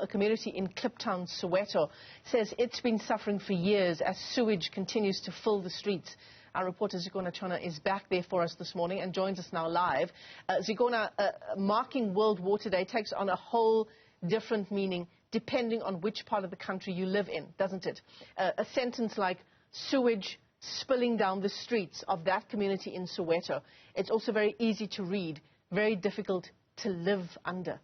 a community in Kliptown, Soweto, says it's been suffering for years as sewage continues to fill the streets. Our reporter Zikhona Tshona is back there for us this morning and joins us now live. Zikhona, marking World Water Day takes on a whole different meaning depending on which part of the country you live in, doesn't it? A sentence like sewage spilling down the streets of that community in Soweto. It's also very easy to read, very difficult to live under.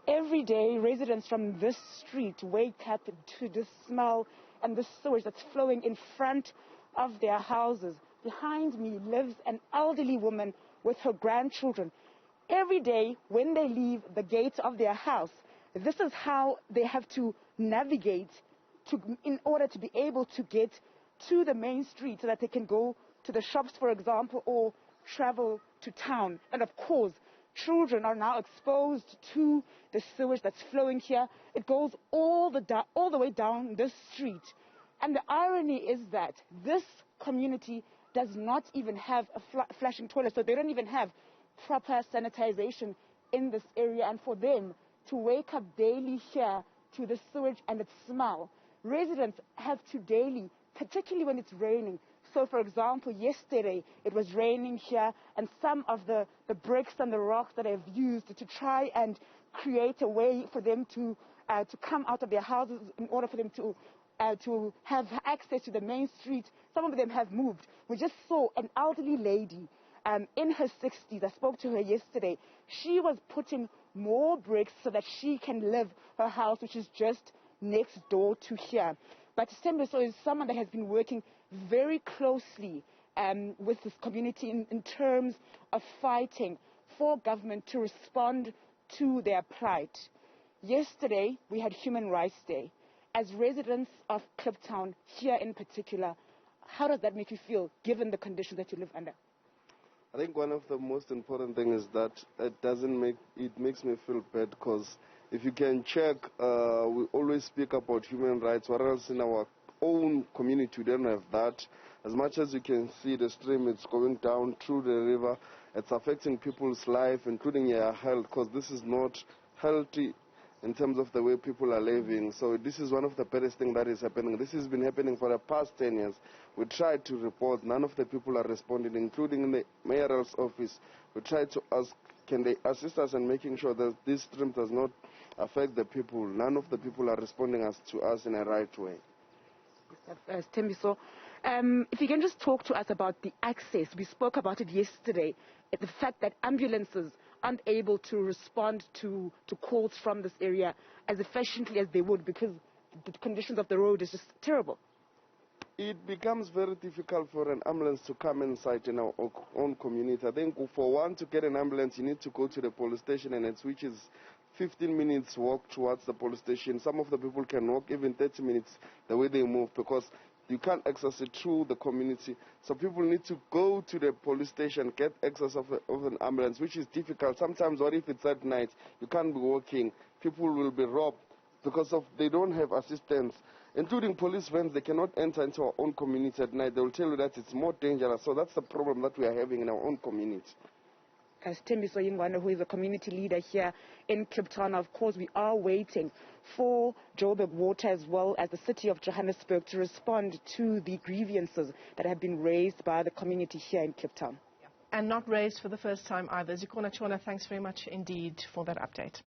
Every day, residents from this street wake up to the smell and the sewage that's flowing in front of their houses. Behind me lives an elderly woman with her grandchildren. Every day, when they leave the gates of their house, this is how they have to navigate in order to be able to get to the main street so that they can go to the shops, for example, or travel to town. And of course, children are now exposed to the sewage that's flowing here. It goes all the way down this street. And the irony is that this community does not even have a flushing toilet, so they don't even have proper sanitization in this area. And for them to wake up daily here to the sewage and its smell, residents have to daily, particularly when it's raining. So, for example, yesterday it was raining here, and some of the bricks and the rocks that I've used to try and create a way for them to come out of their houses in order for them to have access to the main street, some of them have moved. We just saw an elderly lady in her 60s. I spoke to her yesterday. She was putting more bricks so that she can live her house, which is just next door to here. But Stembiso is someone that has been working very closely with this community in terms of fighting for government to respond to their plight. Yesterday, we had Human Rights Day. As residents of Kliptown, here in particular, how does that make you feel, given the conditions that you live under? I think one of the most important things is that it makes me feel bad, because if you can check, we always speak about human rights, whereas in our own community we don't have that. As much as you can see the stream, it's going down through the river. It's affecting people's life, including their health, because this is not healthy in terms of the way people are living. So this is one of the baddest things that is happening. This has been happening for the past 10 years. We tried to report. None of the people are responding, including in the mayoral's office. We tried to ask, can they assist us in making sure that this stream does not affect the people? None of the people are responding to us in a right way. Stembiso, if you can just talk to us about the access. We spoke about it yesterday, the fact that ambulances aren't able to respond to calls from this area as efficiently as they would, because the conditions of the road is just terrible. It becomes very difficult for an ambulance to come inside in our own community. I think for one to get an ambulance, you need to go to the police station, and which is 15 minutes walk towards the police station. Some of the people can walk even 30 minutes the way they move, because you can't access it through the community. So people need to go to the police station, get access of an ambulance, which is difficult. Sometimes, what if it's at night? You can't be walking. People will be robbed because they don't have assistance. Including police vans, they cannot enter into our own community at night. They will tell you that it's more dangerous. So that's the problem that we are having in our own community. As Stembiso, who is a community leader here in Kliptown, of course, we are waiting for Joburg Water as well as the city of Johannesburg to respond to the grievances that have been raised by the community here in Kliptown. And not raised for the first time either. Zikhona Tshona, thanks very much indeed for that update.